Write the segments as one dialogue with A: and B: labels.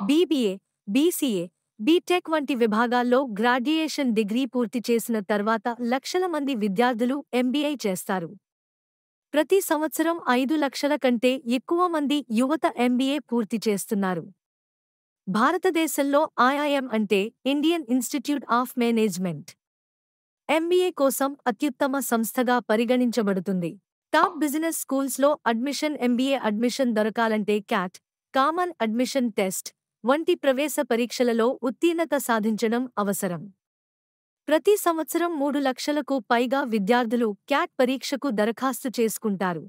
A: BBA, BCA, BTech వంటి విభాగాల్లో graduation degree పూర్తి చేసిన తర్వాత లక్షల మంది విద్యార్థులు ఎంబీఏ చేస్తారు. ప్రతి సంవత్సరం 5 లక్షల కంటే ఎక్కువ మంది యువత ఎంబీఏ పూర్తి చేస్తున్నారు. భారతదేశంలో ఐఐఎం అంటే Indian institute of management. MBA కోసం అత్యుత్తమ సంస్థగా పరిగణించబడుతుంది. టాప్ బిజినెస్ స్కూల్స్లో అడ్మిషన్ ఎంబీఏ అడ్మిషన్ దొరకాలంటే క్యాట్, కామన్ అడ్మిషన్ టెస్ట్ వంటి ప్రవేశ పరీక్షలలో ఉత్తీర్ణత సాధించడం అవసరం. ప్రతి సంవత్సరం 3 లక్షలకు పైగా విద్యార్థులు క్యాట్ పరీక్షకు దరఖాస్తు చేసుకుంటారు.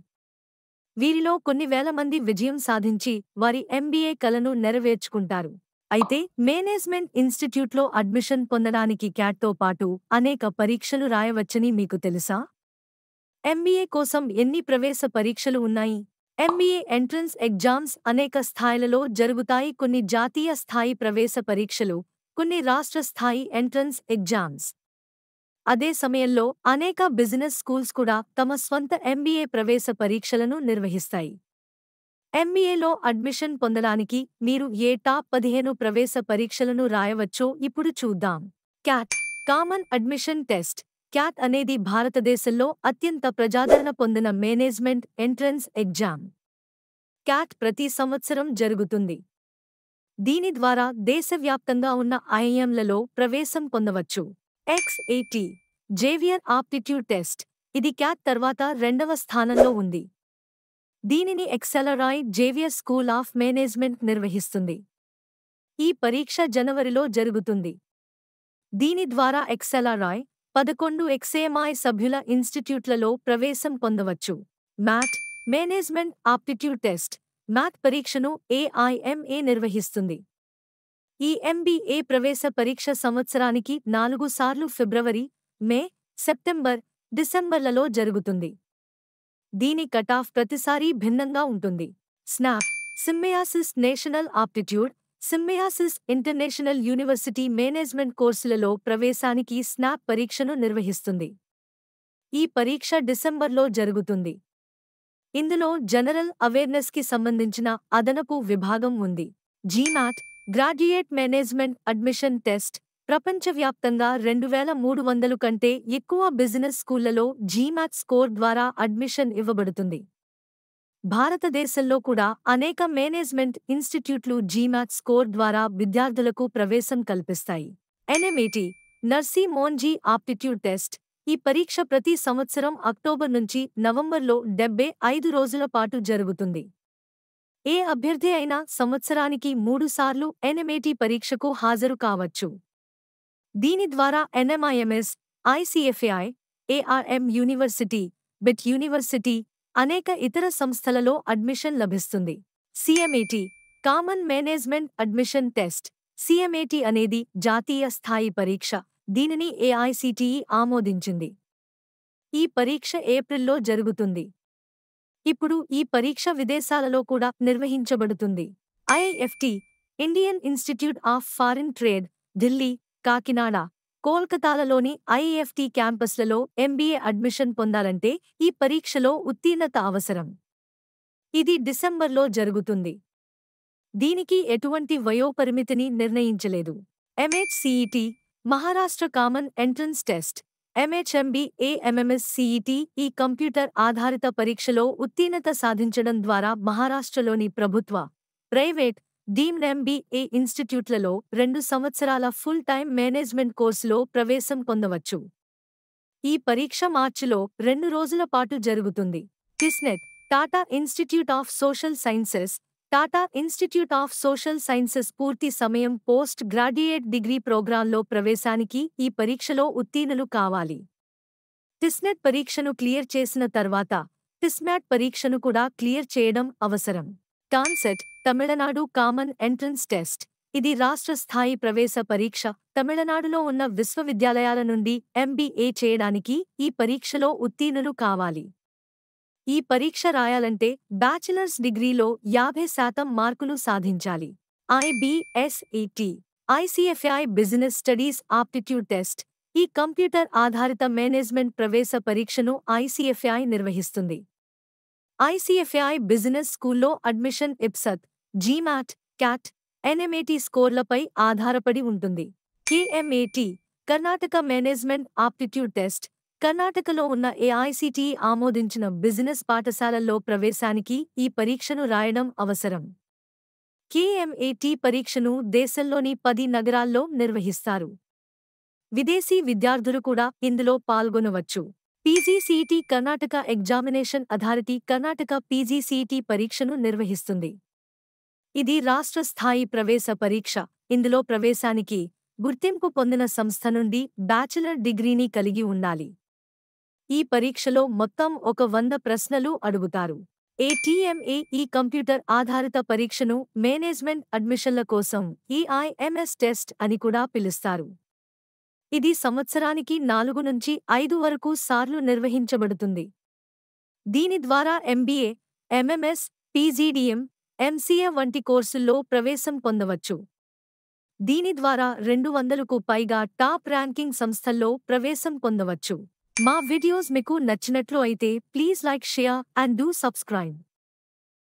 A: వీరిలో కొన్ని వేల మంది విజయం సాధించి వారి ఎంబీఏ కలను నెరవేర్చుకుంటారు. అయితే మేనేజ్మెంట్ ఇన్స్టిట్యూట్లో అడ్మిషన్ పొందడానికి క్యాట్తో పాటు అనేక పరీక్షలు రాయవచ్చని మీకు తెలుసా? ఎంబీఏ కోసం ఎన్ని ప్రవేశ పరీక్షలు ఉన్నాయి? ఎంబీఏ ఎంట్రన్స్ ఎగ్జామ్స్ అనేక స్థాయిలలో జరుగుతాయి. కొన్ని జాతీయ స్థాయి ప్రవేశ పరీక్షలు, కొన్ని రాష్ట్ర స్థాయి ఎంట్రన్స్ ఎగ్జామ్స్. అదే సమయంలో అనేక బిజినెస్ స్కూల్స్ కూడా తమ స్వంత ఎంబీఏ ప్రవేశ పరీక్షలను నిర్వహిస్తాయి. ఎంబీఏలో అడ్మిషన్ పొందడానికి మీరు ఏ టాప్ 15 ప్రవేశ పరీక్షలను రాయవచ్చో ఇప్పుడు చూద్దాం. Cat, common admission test. Cat అనేది భారతదేశంలో అత్యంత ప్రజాదరణ పొందిన మేనేజ్మెంట్ ఎంట్రన్స్ ఎగ్జామ్. క్యాట్ ప్రతి సంవత్సరం జరుగుతుంది. దీని ద్వారా దేశవ్యాప్తంగా ఉన్న ఐఐఎంలలో ప్రవేశం పొందవచ్చు. ఎక్స్ఏటీ, జేవియర్ ఆప్టిట్యూడ్ టెస్ట్. ఇది క్యాట్ తర్వాత 2వ స్థానంలో ఉంది. దీనిని ఎక్సెలరాయ్ జేవియర్ స్కూల్ ఆఫ్ మేనేజ్మెంట్ నిర్వహిస్తుంది. ఈ పరీక్ష జనవరిలో జరుగుతుంది. దీని ద్వారా ఎక్సెలరాయ్ 11 ఎక్స్ఏఎంఐ సభ్యుల ఇన్స్టిట్యూట్లలో ప్రవేశం పొందవచ్చు. MAT, management aptitude test. MAT పరీక్షను ఏఐఎంఏ నిర్వహిస్తుంది. ఈ ఎంబీఏ ప్రవేశ పరీక్ష సంవత్సరానికి 4 సార్లు ఫిబ్రవరి, మే, సెప్టెంబర్, డిసెంబర్లలో జరుగుతుంది. దీని కటాఫ్ ప్రతిసారీ భిన్నంగా ఉంటుంది. SNAP, Symbiosis national aptitude, Symbiosis international university management కోర్సులలో ప్రవేశానికి స్నాప్ పరీక్షను నిర్వహిస్తుంది. ఈ పరీక్ష డిసెంబర్లో జరుగుతుంది. ఇందులో జనరల్ అవేర్నెస్కి సంబంధించిన అదనపు విభాగం ఉంది. GMAT, graduate management admission test. ప్రపంచవ్యాప్తంగా 2300 కంటే ఎక్కువ బిజినెస్ స్కూళ్లలో జీమాట్ స్కోర్ ద్వారా అడ్మిషన్ ఇవ్వబడుతుంది. భారతదేశంలో కూడా అనేక మేనేజ్మెంట్ ఇన్స్టిట్యూట్లు జీమాట్ స్కోర్ ద్వారా విద్యార్థులకు ప్రవేశం కల్పిస్తాయి. ఎన్ఎంఏటీ, నర్సీ మోన్జీ ఆప్టిట్యూడ్ టెస్ట్. ఈ పరీక్ష ప్రతి సంవత్సరం అక్టోబర్ నుంచి నవంబర్లో 75 రోజుల పాటు జరుగుతుంది. ఏ అభ్యర్థి అయినా సంవత్సరానికి 3 సార్లు ఎన్ఎంఏటీ పరీక్షకు హాజరు కావచ్చు. దీని ద్వారా NMIMS, ICFAI, ARM university, BIT university, అనేక ఇతర సంస్థలలో అడ్మిషన్ లభిస్తుంది. CMAT, common management admission test. CMAT అనేది జాతీయ స్థాయి పరీక్ష. దీనిని ఏఐసిటిఈ ఆమోదించింది. ఈ పరీక్ష ఏప్రిల్లో జరుగుతుంది. ఇప్పుడు ఈ పరీక్ష విదేశాలలో కూడా నిర్వహించబడుతుంది. IIFT, Indian institute of foreign trade, Delhi, Kakinada, కోల్కతాలలోని ఐఐఎఫ్టి క్యాంపస్లలో ఎంబీఏ అడ్మిషన్ పొందాలంటే ఈ పరీక్షలో ఉత్తీర్ణత అవసరం. ఇది డిసెంబర్లో జరుగుతుంది. దీనికి ఎటువంటి వయోపరిమితిని నిర్ణయించలేదు. ఎంహెచ్సిఈటి, మహారాష్ట్ర కామన్ ఎంట్రన్స్ టెస్ట్. ఎంహెచ్ఎంబీఏఎంఎంఎస్-సిఈటి ఈ కంప్యూటర్ ఆధారిత పరీక్షలో ఉత్తీర్ణత సాధించడం ద్వారా మహారాష్ట్రలోని ప్రభుత్వ, ప్రైవేట్, డీమ్డ్ ఎంబీఏ ఇన్స్టిట్యూట్లలో 2 సంవత్సరాల ఫుల్ టైమ్ మేనేజ్మెంట్ కోర్సులో ప్రవేశం పొందవచ్చు. ఈ పరీక్ష మార్చిలో 2 రోజుల పాటు జరుగుతుంది. TISSNET, Tata institute of social sciences. Tata institute of social sciences పూర్తి సమయం పోస్ట్ గ్రాడ్యుయేట్ డిగ్రీ ప్రోగ్రాంలో ప్రవేశానికి ఈ పరీక్షలో ఉత్తీర్ణులు కావాలి. టిస్నెట్ పరీక్షను క్లియర్ చేసిన తర్వాత టిస్మాట్ పరీక్షను కూడా క్లియర్ చేయడం అవసరం. టాన్సెట్, తమిళనాడు కామన్ ఎంట్రన్స్ టెస్ట్. ఇది రాష్ట్ర స్థాయి ప్రవేశ పరీక్ష. తమిళనాడులో ఉన్న విశ్వవిద్యాలయాల నుండి ఎంబీఏ చేయడానికి ఈ పరీక్షలో ఉత్తీర్ణులు కావాలి. ఈ పరీక్ష రాయాలంటే బ్యాచిలర్స్ డిగ్రీలో 50% మార్కులు సాధించాలి. ఐబీఎస్ఈటి, ఐసిఎఫ్ఏఐ బిజినెస్ స్టడీస్ ఆప్టిట్యూడ్ టెస్ట్. ఈ కంప్యూటర్ ఆధారిత మేనేజ్మెంట్ ప్రవేశ పరీక్షను ఐసిఎఫ్ఏఐ నిర్వహిస్తుంది. ఐసిఎఫ్ఏఐ బిజినెస్ స్కూల్లో అడ్మిషన్ ఇప్సత్, జీమాట్, క్యాట్, ఎన్ఎంఏటి స్కోర్లపై ఆధారపడి ఉంటుంది. కేఎంఏటి కర్ణాటక మేనేజ్మెంట్ ఆప్టిట్యూడ్ టెస్ట్ కర్ణాటకలో ఉన్న ఏఐసిటిఈ ఆమోదించిన బిజినెస్ పాఠశాలల్లో ప్రవేశానికి ఈ పరీక్షను రాయడం అవసరం. కేఎంఏటి పరీక్షను దేశంలోని 10 నగరాల్లో నిర్వహిస్తారు. విదేశీ విద్యార్థులు కూడా ఇందులో పాల్గొనవచ్చు. పీజీసీఈటీ కర్ణాటక ఎగ్జామినేషన్ అథారిటీ కర్ణాటక పీజీసీఈటీ పరీక్షను నిర్వహిస్తుంది. ఇది రాష్ట్ర స్థాయి ప్రవేశ పరీక్ష. ఇందులో ప్రవేశానికి గుర్తింపు పొందిన సంస్థ నుండి బ్యాచిలర్ డిగ్రీని కలిగి ఉండాలి. ఈ పరీక్షలో మొత్తం 100 ప్రశ్నలు అడుగుతారు. ఏటీఎంఏ ఈ కంప్యూటర్ ఆధారిత పరీక్షను మేనేజ్మెంట్ అడ్మిషన్ల కోసం ఈఐఎంఎస్ టెస్ట్ అని కూడా పిలుస్తారు. ఇది సంవత్సరానికి 4 నుంచి 5 వరకు సార్లు నిర్వహించబడుతుంది. దీని ద్వారా ఎంబీఏ, ఎంఎంఎస్, పీజీడీఎం, ఎంసీఏ వంటి కోర్సుల్లో ప్రవేశం పొందవచ్చు. దీని ద్వారా 200కు పైగా టాప్ ర్యాంకింగ్ సంస్థల్లో ప్రవేశం పొందవచ్చు. మా వీడియోస్ మీకు నచ్చినట్లు అయితే please like, share and do subscribe.